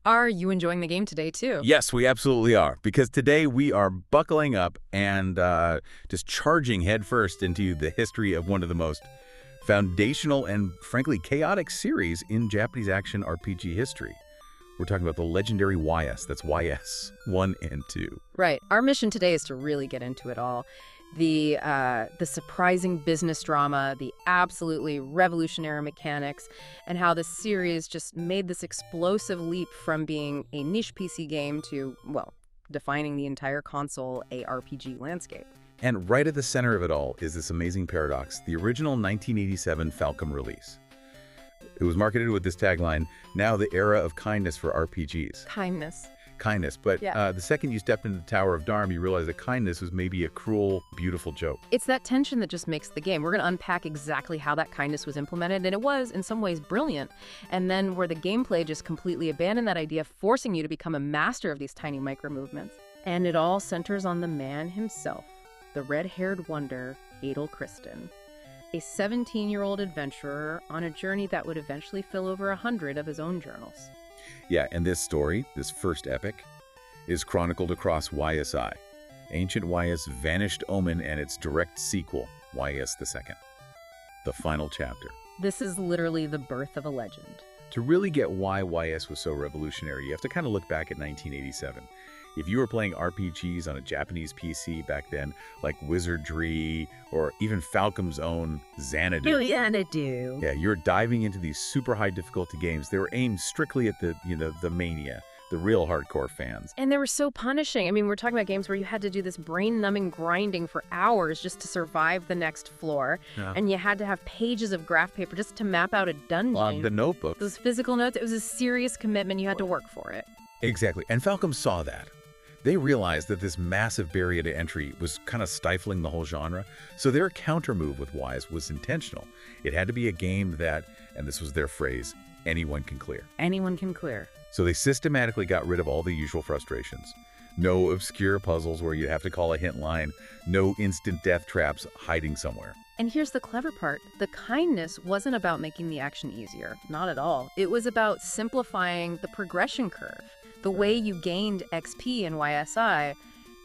Are you enjoying the game today, too? Yes, we absolutely are, because today we are buckling up and just charging headfirst into the history of one of the most foundational and, frankly, chaotic series in Japanese action RPG history. We're talking about the legendary YS. That's YS 1 and 2. Right. Our mission today is to really get into it all. The surprising business drama, the absolutely revolutionary mechanics, and how the series just made this explosive leap from being a niche PC game to, well, defining the entire console ARPG landscape. And right at the center of it all is this amazing paradox, the original 1987 Falcom release. It was marketed with this tagline, now the era of kindness for RPGs. Kindness, but yeah. The second you stepped into the Tower of Dharma, you realized that kindness was maybe a cruel, beautiful joke. It's that tension that just makes the game. We're going to unpack exactly how that kindness was implemented, and it was, in some ways, brilliant. And then where the gameplay just completely abandoned that idea, forcing you to become a master of these tiny micro-movements. And it all centers on the man himself, the red-haired wonder, Adol Christin. A 17-year-old adventurer on a journey that would eventually fill over 100 of his own journals. Yeah, and this story, this first epic, is chronicled across YSI, Ancient YS Vanished Omen and its direct sequel, YS II, the final chapter. This is literally the birth of a legend. To really get why YS was so revolutionary, you have to kind of look back at 1987. If you were playing RPGs on a Japanese PC back then, like Wizardry or even Falcom's own Xanadu. Yeah, you're diving into these super high difficulty games. They were aimed strictly at the mania, the real hardcore fans. And they were so punishing. I mean, we're talking about games where you had to do this brain-numbing grinding for hours just to survive the next floor. Yeah. And you had to have pages of graph paper just to map out a dungeon. The notebook. Those physical notes, it was a serious commitment. You had to work for it. Exactly. And Falcom saw that. They realized that this massive barrier to entry was kind of stifling the whole genre, so their counter-move with YS was intentional. It had to be a game that, and this was their phrase, anyone can clear. Anyone can clear. So they systematically got rid of all the usual frustrations. No obscure puzzles where you have to call a hint line, no instant death traps hiding somewhere. And here's the clever part. The kindness wasn't about making the action easier. Not at all. It was about simplifying the progression curve. The way you gained XP in YSI,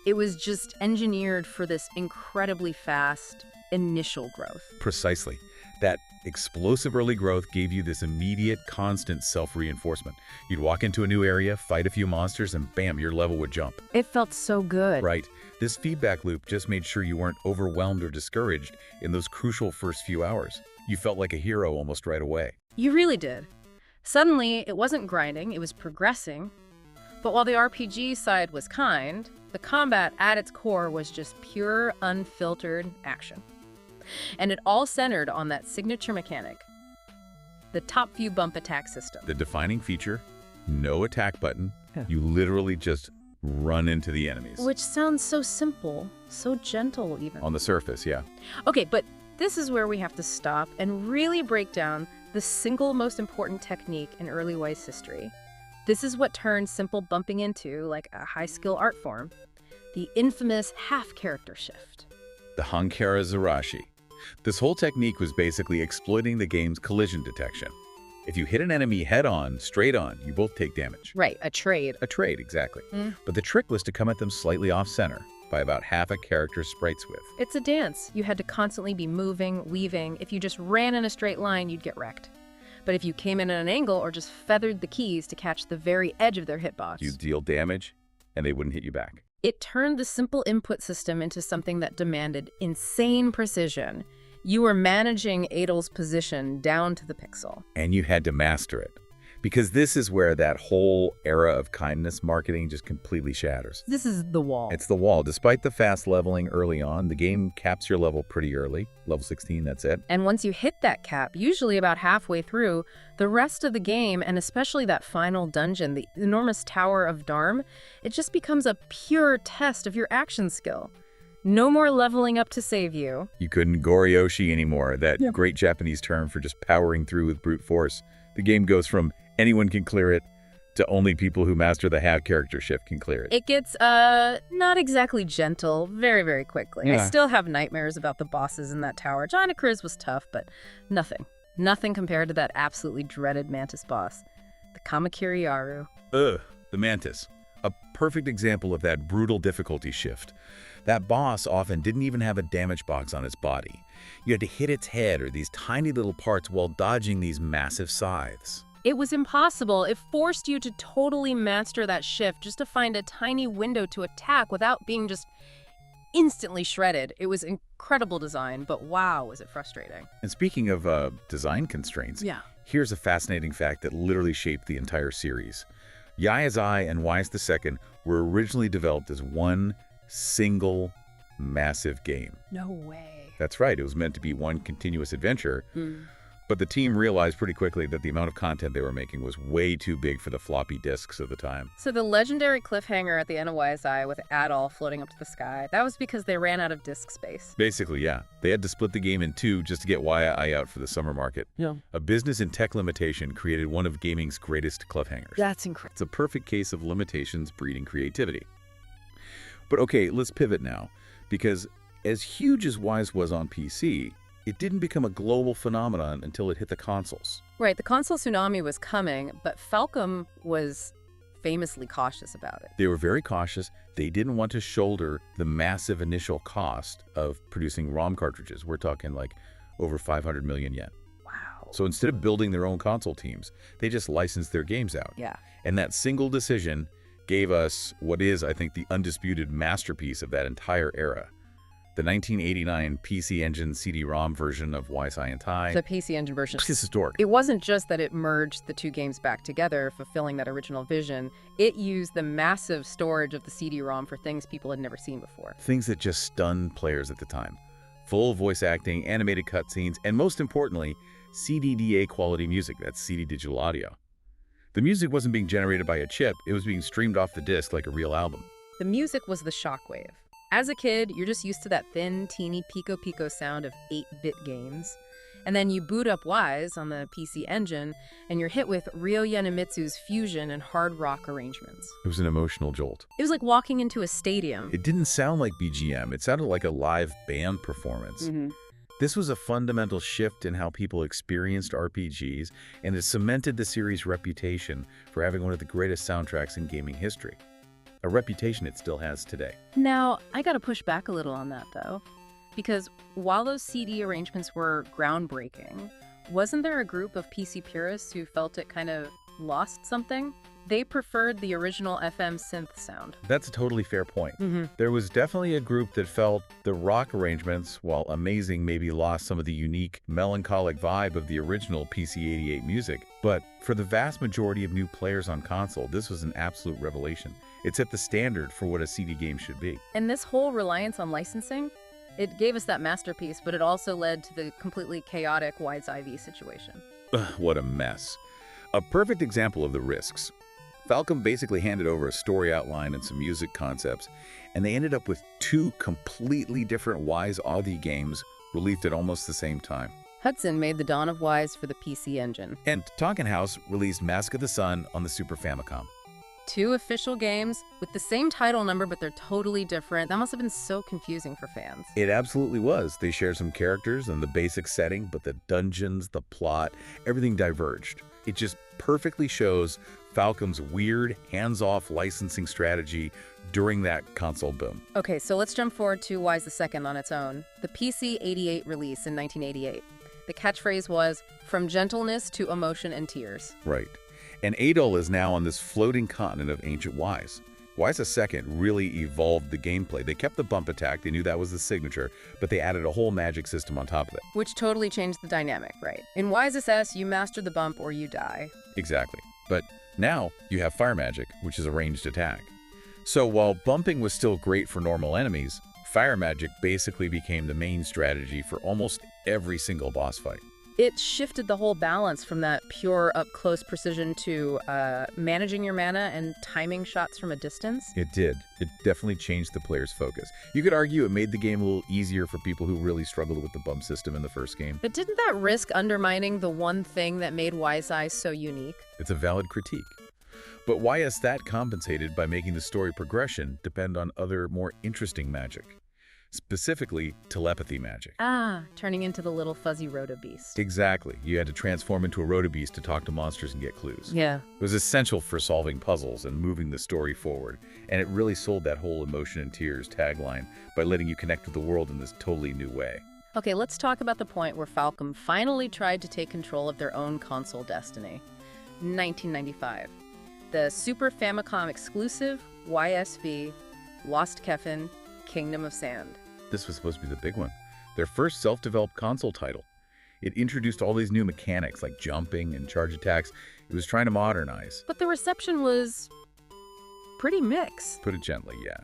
it was just engineered for this incredibly fast initial growth. Precisely. That explosive early growth gave you this immediate, constant self-reinforcement. You'd walk into a new area, fight a few monsters, and bam, your level would jump. It felt so good. Right. This feedback loop just made sure you weren't overwhelmed or discouraged in those crucial first few hours. You felt like a hero almost right away. You really did. Suddenly, it wasn't grinding, it was progressing. But while the RPG side was kind, the combat at its core was just pure, unfiltered action. And it all centered on that signature mechanic, the top view bump attack system. The defining feature, no attack button. Yeah. You literally just run into the enemies. Which sounds so simple, so gentle even. On the surface, yeah. Okay, but this is where we have to stop and really break down the single most important technique in early YS history. This is what turned simple bumping into, like, a high-skill art form. The infamous half-character shift. The Hankara Zarashi. This whole technique was basically exploiting the game's collision detection. If you hit an enemy head-on, straight on, you both take damage. Right, a trade. A trade, exactly. But the trick was to come at them slightly off-center, by about half a character's sprite's width. It's a dance. You had to constantly be moving, weaving. If you just ran in a straight line, you'd get wrecked. But if you came in at an angle or just feathered the keys to catch the very edge of their hitbox, you'd deal damage, and they wouldn't hit you back. It turned the simple input system into something that demanded insane precision. You were managing Adol's position down to the pixel. And you had to master it. Because this is where that whole era of kindness marketing just completely shatters. This is the wall. It's the wall. Despite the fast leveling early on, the game caps your level pretty early. Level 16, that's it. And once you hit that cap, usually about halfway through, the rest of the game, and especially that final dungeon, the enormous Tower of Dharma, it just becomes a pure test of your action skill. No more leveling up to save you. You couldn't Goryoshi anymore, that great Japanese term for just powering through with brute force. The game goes from anyone can clear it to only people who master the half-character shift can clear it. It gets, not exactly gentle very, very quickly. Yeah. I still have nightmares about the bosses in that tower. Johnny Chris was tough, but nothing. Nothing compared to that absolutely dreaded Mantis boss. The Kamakiri Yaru. The Mantis. A perfect example of that brutal difficulty shift. That boss often didn't even have a damage box on its body. You had to hit its head or these tiny little parts while dodging these massive scythes. It was impossible. It forced you to totally master that shift just to find a tiny window to attack without being just instantly shredded. It was incredible design, but wow, was it frustrating. And speaking of design constraints, here's a fascinating fact that literally shaped the entire series. Yaya's Eye and Wise II were originally developed as one single massive game. No way. That's right, it was meant to be one continuous adventure, but the team realized pretty quickly that the amount of content they were making was way too big for the floppy disks of the time. So the legendary cliffhanger at the end of Yaya's Eye with Adol floating up to the sky, that was because they ran out of disk space. Basically, yeah. They had to split the game in two just to get Yaya's Eye out for the summer market. Yeah. A business and tech limitation created one of gaming's greatest cliffhangers. That's incredible. It's a perfect case of limitations breeding creativity. But okay, let's pivot now, because as huge as Wise was on PC, it didn't become a global phenomenon until it hit the consoles. Right, the console tsunami was coming, but Falcom was famously cautious about it. They were very cautious. They didn't want to shoulder the massive initial cost of producing ROM cartridges. We're talking like over 500 million yen. Wow. So instead of building their own console teams, they just licensed their games out. Yeah. And that single decision gave us what is, I think, the undisputed masterpiece of that entire era. The 1989 PC Engine CD-ROM version of Yaya's Eye and Tai. The PC Engine version. It's historic. It wasn't just that it merged the two games back together, fulfilling that original vision. It used the massive storage of the CD-ROM for things people had never seen before. Things that just stunned players at the time. Full voice acting, animated cutscenes, and most importantly, CDDA quality music. That's CD digital audio. The music wasn't being generated by a chip. It was being streamed off the disc like a real album. The music was the shockwave. As a kid, you're just used to that thin, teeny pico-pico sound of 8-bit games. And then you boot up Wise on the PC Engine, and you're hit with Ryo Yanemitsu's fusion and hard rock arrangements. It was an emotional jolt. It was like walking into a stadium. It didn't sound like BGM. It sounded like a live band performance. This was a fundamental shift in how people experienced RPGs, and it cemented the series' reputation for having one of the greatest soundtracks in gaming history. A reputation it still has today. Now, I gotta push back a little on that, though. Because while those CD arrangements were groundbreaking, wasn't there a group of PC purists who felt it kind of lost something? They preferred the original FM synth sound. That's a totally fair point. There was definitely a group that felt the rock arrangements, while amazing, maybe lost some of the unique, melancholic vibe of the original PC-88 music. But for the vast majority of new players on console, this was an absolute revelation. It set the standard for what a CD game should be. And this whole reliance on licensing, it gave us that masterpiece, but it also led to the completely chaotic Wide's IV situation. What a mess. A perfect example of the risks. Falcom basically handed over a story outline and some music concepts, and they ended up with two completely different Wise Audi games released at almost the same time. Hudson made the Dawn of Wise for the PC Engine. And Tonkin House released Mask of the Sun on the Super Famicom. Two official games with the same title number, but they're totally different. That must have been so confusing for fans. It absolutely was. They shared some characters and the basic setting, but the dungeons, the plot, everything diverged. It just perfectly shows Falcom's weird, hands-off licensing strategy during that console boom. Okay, so let's jump forward to Wise II on its own. The PC-88 release in 1988. The catchphrase was, "From gentleness to emotion and tears." Right. And Adol is now on this floating continent of ancient Wise. Wise II really evolved the gameplay. They kept the bump attack, they knew that was the signature, but they added a whole magic system on top of it. Which totally changed the dynamic, right? In Wise SS, you master the bump or you die. Exactly. But now you have fire magic, which is a ranged attack. So while bumping was still great for normal enemies, fire magic basically became the main strategy for almost every single boss fight. It shifted the whole balance from that pure up-close precision to managing your mana and timing shots from a distance. It did. It definitely changed the player's focus. You could argue it made the game a little easier for people who really struggled with the bump system in the first game. But didn't that risk undermining the one thing that made Wise Eye so unique? It's a valid critique. But why is that compensated by making the story progression depend on other, more interesting magic? specifically telepathy magic. Ah, turning into the little fuzzy rotobeast. Exactly. You had to transform into a rotobeast to talk to monsters and get clues. Yeah. It was essential for solving puzzles and moving the story forward, and it really sold that whole emotion and tears tagline by letting you connect with the world in this totally new way. Okay, let's talk about the point where Falcom finally tried to take control of their own console destiny. 1995. The Super Famicom exclusive YSV Lost Kefin Kingdom of Sand. This was supposed to be the big one. Their first self-developed console title. It introduced all these new mechanics like jumping and charge attacks. It was trying to modernize. But the reception was pretty mixed. Put it gently, yeah.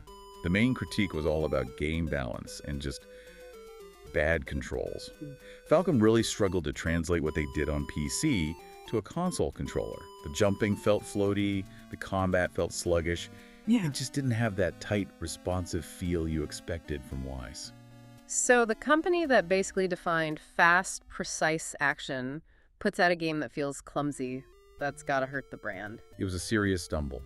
The main critique was all about game balance and just bad controls. Falcom really struggled to translate what they did on PC to a console controller. The jumping felt floaty, the combat felt sluggish. Yeah. It just didn't have that tight, responsive feel you expected from Wise. So the company that basically defined fast, precise action puts out a game that feels clumsy. That's gotta hurt the brand. It was a serious stumble.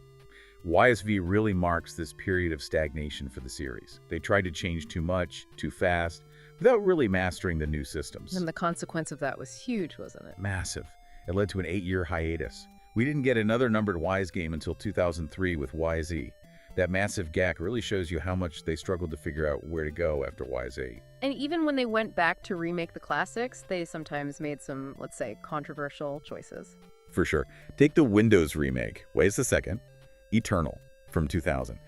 YSV really marks this period of stagnation for the series. They tried to change too much, too fast, without really mastering the new systems. And the consequence of that was huge, wasn't it? Massive. It led to an 8-year hiatus. We didn't get another numbered Wise game until 2003 with YZ. That massive gap really shows you how much they struggled to figure out where to go after YZ. And even when they went back to remake the classics, they sometimes made some, let's say, controversial choices. For sure. Take the Windows remake, wait a second, Eternal, from 2000.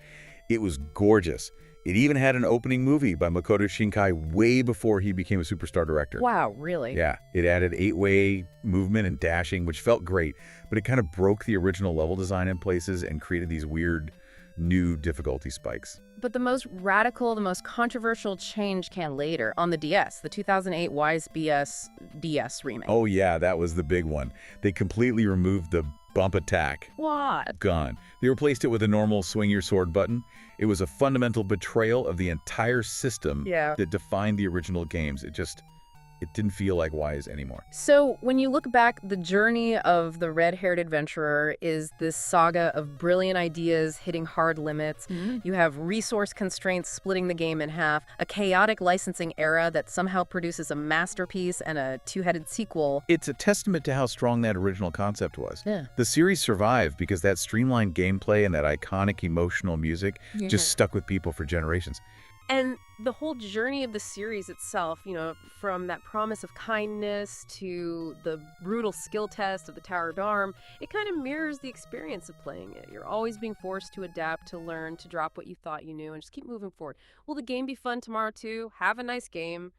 It was gorgeous. It even had an opening movie by Makoto Shinkai way before he became a superstar director. Wow, really? Yeah, it added 8-way movement and dashing, which felt great, but it kind of broke the original level design in places and created these weird new difficulty spikes. But the most radical, the most controversial change came later on the DS, the 2008 Wise BS DS remake. Oh yeah, that was the big one. They completely removed the bump attack. What? Gone. They replaced it with a normal swing your sword button. It was a fundamental betrayal of the entire system that defined the original games. It didn't feel like Wise anymore. So when you look back, the journey of the red-haired adventurer is this saga of brilliant ideas hitting hard limits. You have resource constraints splitting the game in half, a chaotic licensing era that somehow produces a masterpiece and a two-headed sequel. It's a testament to how strong that original concept was. Yeah. The series survived because that streamlined gameplay and that iconic emotional music just stuck with people for generations. And the whole journey of the series itself, you know, from that promise of kindness to the brutal skill test of the Tower of Arm, it kind of mirrors the experience of playing it. You're always being forced to adapt, to learn, to drop what you thought you knew, and just keep moving forward. Will the game be fun tomorrow too? Have a nice game.